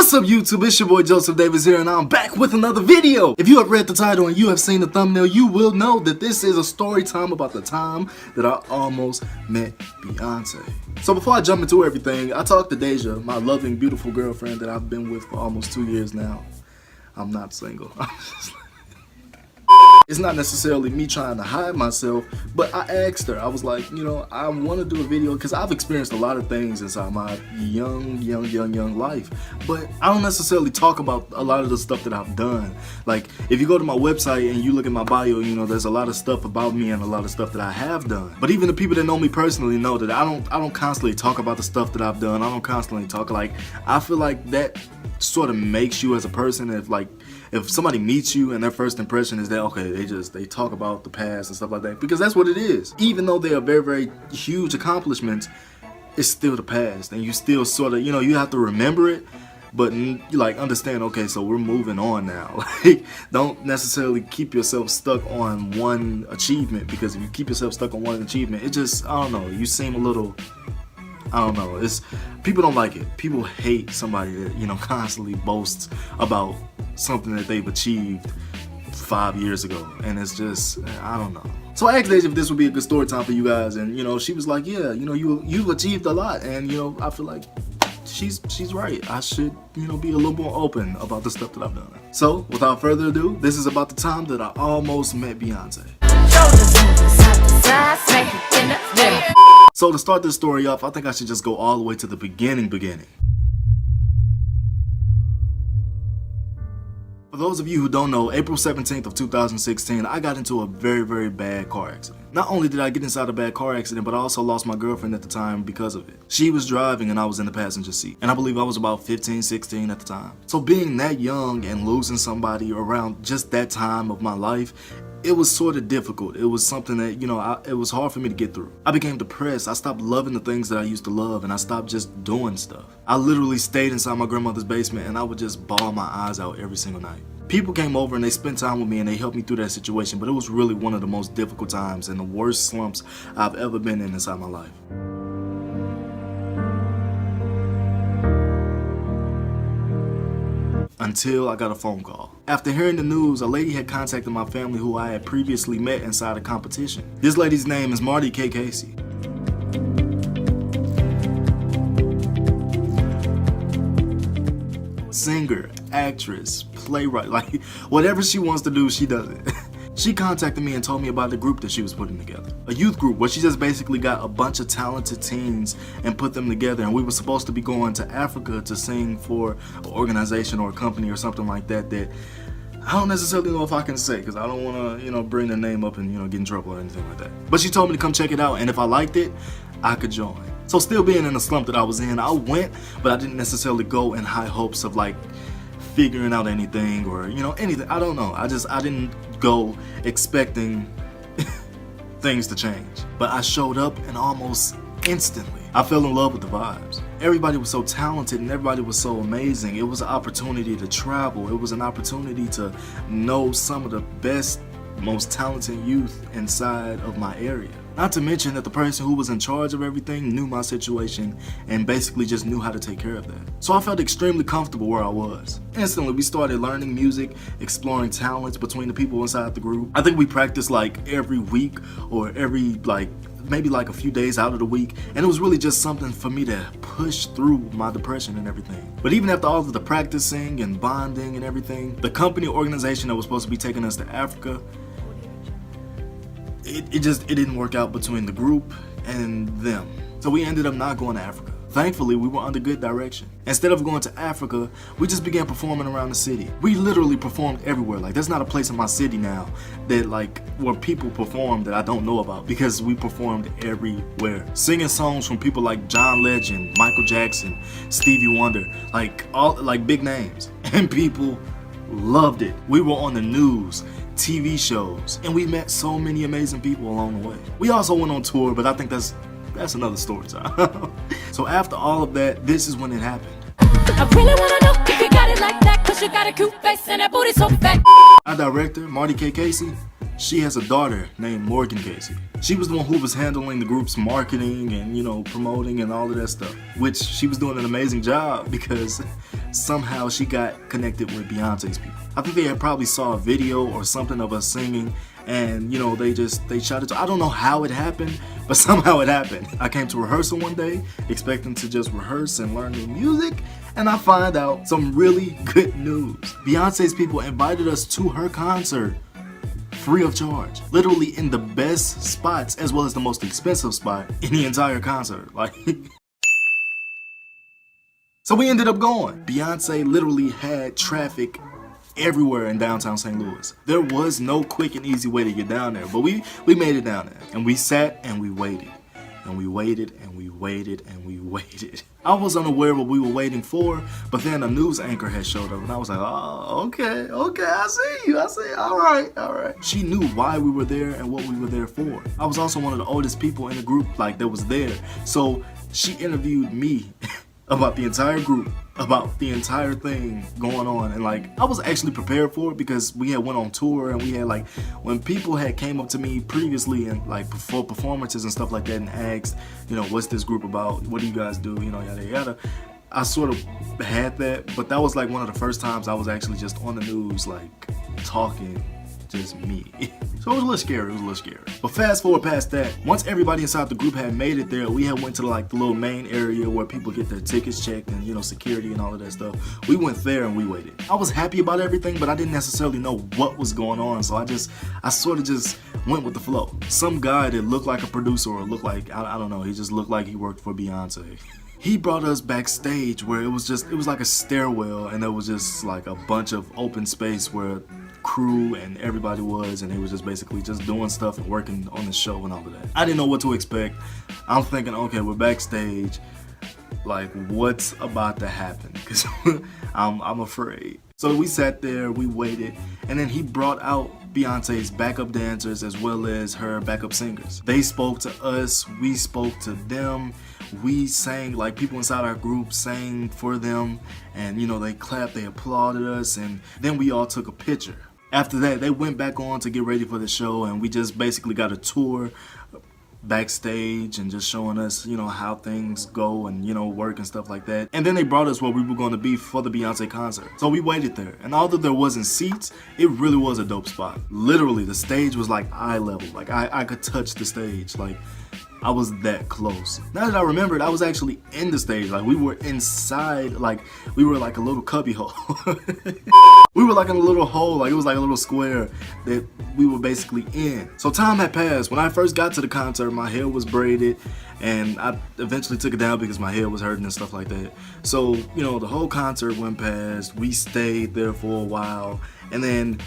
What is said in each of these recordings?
What's up YouTube, it's your boy Joseph Davis here and I'm back with another video. If you have read the title and you have seen the thumbnail, you will know that this is a story time about the time that I almost met Beyonce. So before I jump into everything, I talked to Deja, my loving, beautiful girlfriend that I've been with for almost 2 years now. I'm not single. It's not necessarily me trying to hide myself, but I asked her, I was like, you know, I want to do a video because I've experienced a lot of things inside my young life, but I don't necessarily talk about a lot of the stuff that I've done. Like, if you go to my website and you look at my bio, you know, there's a lot of stuff about me and a lot of stuff that I have done. But even the people that know me personally know that I don't constantly talk about the stuff that I've done. I don't constantly talk, like, I feel like that sort of makes you as a person. If somebody meets you and their first impression is that, okay, they talk about the past and stuff like that, because that's what it is. Even though they are very huge accomplishments, it's still the past, and you still sort of, you know, you have to remember it, but you like understand, okay, so we're moving on now. Like, don't necessarily keep yourself stuck on one achievement, because if you keep yourself stuck on one achievement, it just, I don't know, you seem a little, I don't know, people don't like it. People hate somebody that, you know, constantly boasts about something that they've achieved 5 years ago, and it's just, I don't know. So I asked Deja if this would be a good story time for you guys, and you know, she was like, yeah, you know, you've achieved a lot, and you know, I feel like she's right. I should, you know, be a little more open about the stuff that I've done. So without further ado, this is about the time that I almost met Beyonce. So to start this story off, I think I should just go all the way to the beginning. For those of you who don't know, April 17th of 2016, I got into a very bad car accident. Not only did I get inside a bad car accident, but I also lost my girlfriend at the time because of it. She was driving and I was in the passenger seat. And I believe I was about 15, 16 at the time. So being that young and losing somebody around just that time of my life, it was sort of difficult. It was something that, you know, it was hard for me to get through. I became depressed. I stopped loving the things that I used to love, and I stopped just doing stuff. I literally stayed inside my grandmother's basement and I would just bawl my eyes out every single night. People came over and they spent time with me and they helped me through that situation, but it was really one of the most difficult times and the worst slumps I've ever been in inside my life. Until I got a phone call. After hearing the news, a lady had contacted my family who I had previously met inside a competition. This lady's name is Marty K. Casey. Singer, actress, playwright, like whatever she wants to do, she does it. She contacted me and told me about the group that she was putting together. A youth group where she just basically got a bunch of talented teens and put them together, and we were supposed to be going to Africa to sing for an organization or a company or something like that I don't necessarily know if I can say, because I don't want to, you know, bring the name up and, you know, get in trouble or anything like that. But she told me to come check it out, and if I liked it, I could join. So still being in the slump that I was in, I went, but I didn't necessarily go in high hopes of like figuring out anything or, you know, anything. I don't know. I didn't go expecting things to change. But I showed up and almost instantly I fell in love with the vibes. Everybody was so talented and everybody was so amazing. It was an opportunity to travel. It was an opportunity to know some of the best, most talented youth inside of my area. Not to mention that the person who was in charge of everything knew my situation and basically just knew how to take care of that. So I felt extremely comfortable where I was. Instantly, we started learning music, exploring talents between the people inside the group. I think we practiced like every week or every maybe like a few days out of the week, and it was really just something for me to push through my depression and everything. But even after all of the practicing and bonding and everything, the company organization that was supposed to be taking us to Africa, it didn't work out between the group and them. So we ended up not going to Africa. Thankfully, we were under good direction. Instead of going to Africa, we just began performing around the city. We literally performed everywhere. Like, there's not a place in my city now that where people perform that I don't know about, because we performed everywhere. Singing songs from people like John Legend, Michael Jackson, Stevie Wonder, like big names. And people loved it. We were on the news, TV shows, and we met so many amazing people along the way. We also went on tour, but I think that's another story time. So after all of that, this is when it happened. I really wanna know if you got it like that, 'cause you got a cute face and that booty so fat. Our director, Marty K. Casey, She has a daughter named Morgan Casey. She was the one who was handling the group's marketing and, you know, promoting and all of that stuff, which she was doing an amazing job because somehow she got connected with Beyonce's people. I think they had probably saw a video or something of us singing, and, you know, they shot it. I don't know how it happened, but somehow it happened. I came to rehearsal one day expecting to just rehearse and learn new music, and I find out some really good news. Beyonce's people invited us to her concert free of charge, literally in the best spots as well as the most expensive spot in the entire concert. Like, so we ended up going. Beyonce literally had traffic everywhere in downtown St. Louis. There was no quick and easy way to get down there, but we made it down there, and we sat and we waited, and we waited and we waited and we waited. I was unaware of what we were waiting for, but then a news anchor had showed up, and I was like, oh, okay, I see you, all right. She knew why we were there and what we were there for. I was also one of the oldest people in the group, like, that was there, so she interviewed me about the entire group, about the entire thing going on, and like, I was actually prepared for it because we had went on tour, and we had, like, when people had came up to me previously and like before performances and stuff like that and asked, you know, what's this group about, what do you guys do, you know, yada yada, I sort of had that, but that was like one of the first times I was actually just on the news, like, talking, just me. So it was a little scary, But fast forward past that, once everybody inside the group had made it there, we had went to like the little main area where people get their tickets checked and, you know, security and all of that stuff. We went there and we waited. I was happy about everything, but I didn't necessarily know what was going on, so I sort of just went with the flow. Some guy that looked like a producer or looked like, I don't know, he just looked like he worked for Beyonce. He brought us backstage where it was like a stairwell, and there was just like a bunch of open space where crew and everybody was, and they was just basically just doing stuff and working on the show and all of that. I didn't know what to expect. I'm thinking, okay, we're backstage, like, what's about to happen? Because I'm afraid. So we sat there, we waited, and then he brought out Beyonce's backup dancers as well as her backup singers. They spoke to us, we spoke to them, we sang, like, people inside our group sang for them, and, you know, they clapped, they applauded us, and then we all took a picture. After that, they went back on to get ready for the show, and we just basically got a tour backstage and just showing us, you know, how things go and, you know, work and stuff like that. And then they brought us where we were going to be for the Beyonce concert. So we waited there, and although there wasn't seats, it really was a dope spot. Literally, the stage was like eye level. Like, I could touch the stage. Like, I was that close. Now that I remember it, I was actually in the stage. Like, we were inside, like, we were like a little cubby hole. We were like in a little hole, like it was like a little square that we were basically in. So time had passed. When I first got to the concert, my hair was braided, and I eventually took it down because my hair was hurting and stuff like that. So, you know, the whole concert went past. We stayed there for a while, and then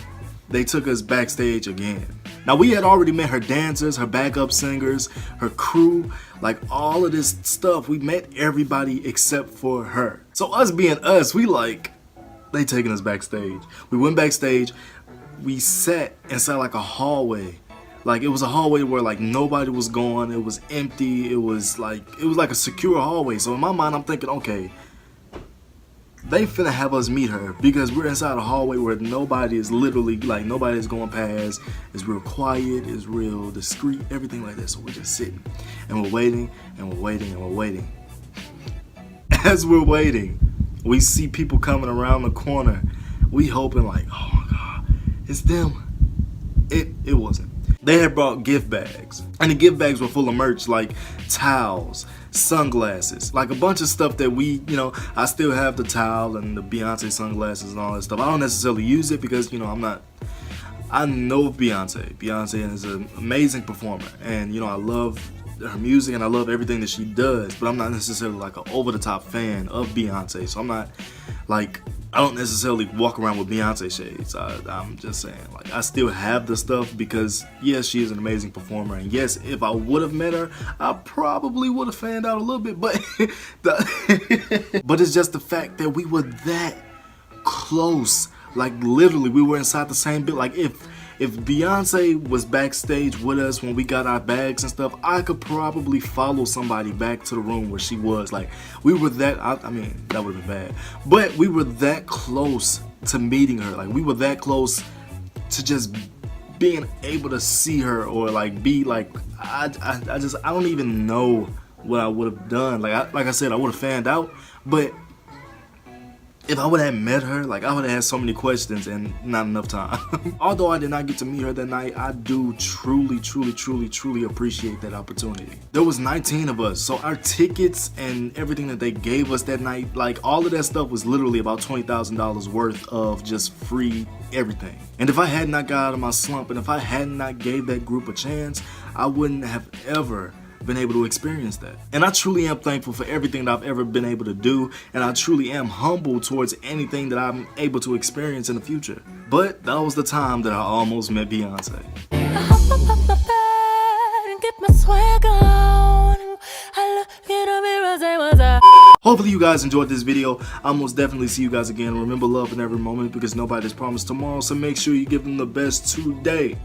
they took us backstage again. Now, we had already met her dancers, her backup singers, her crew, like all of this stuff. We met everybody except for her. So us being us, we like, they taking us backstage. We went backstage, we sat inside like a hallway. Like, it was a hallway where like nobody was going, it was empty, it was like a secure hallway. So in my mind, I'm thinking, okay, they finna have us meet her because we're inside a hallway where nobody is literally, like, nobody's going past. It's real quiet, it's real discreet, everything like that. So we're just sitting and we're waiting and we're waiting and we're waiting. As we're waiting, we see people coming around the corner. We hoping like, oh my God, it's them. It wasn't. They had brought gift bags, and the gift bags were full of merch like towels, sunglasses, like a bunch of stuff that we, you know, I still have the towel and the Beyonce sunglasses and all that stuff. I don't necessarily use it because, you know, I know Beyonce. Beyonce is an amazing performer, and, you know, I love her music and I love everything that she does, but I'm not necessarily like an over-the-top fan of Beyonce. So I'm not like, I don't necessarily walk around with Beyonce shades. I'm just saying, like, I still have the stuff because, yes, she is an amazing performer, and yes, if I would have met her, I probably would have fanned out a little bit, but but it's just the fact that we were that close. Like, literally, we were inside the same bit. Like, if Beyonce was backstage with us when we got our bags and stuff, I could probably follow somebody back to the room where she was. Like, we were that, I mean, that would have been bad, but we were that close to meeting her. Like, we were that close to just being able to see her or like be like, I don't even know what I would have done. Like I said, I would have fanned out, but if I would have met her, like I would have had so many questions and not enough time. Although I did not get to meet her that night, I do truly appreciate that opportunity. There was 19 of us, so our tickets and everything that they gave us that night, like all of that stuff was literally about $20,000 worth of just free everything. And if I had not got out of my slump and if I had not gave that group a chance, I wouldn't have ever been able to experience that. And I truly am thankful for everything that I've ever been able to do, and I truly am humble towards anything that I'm able to experience in the future. But that was the time that I almost met Beyonce. I hop up my bed and get my swag on. I look in the mirror, say what's up. Hopefully you guys enjoyed this video. I'll most definitely see you guys again. Remember, love in every moment because nobody's promised tomorrow, so make sure you give them the best today.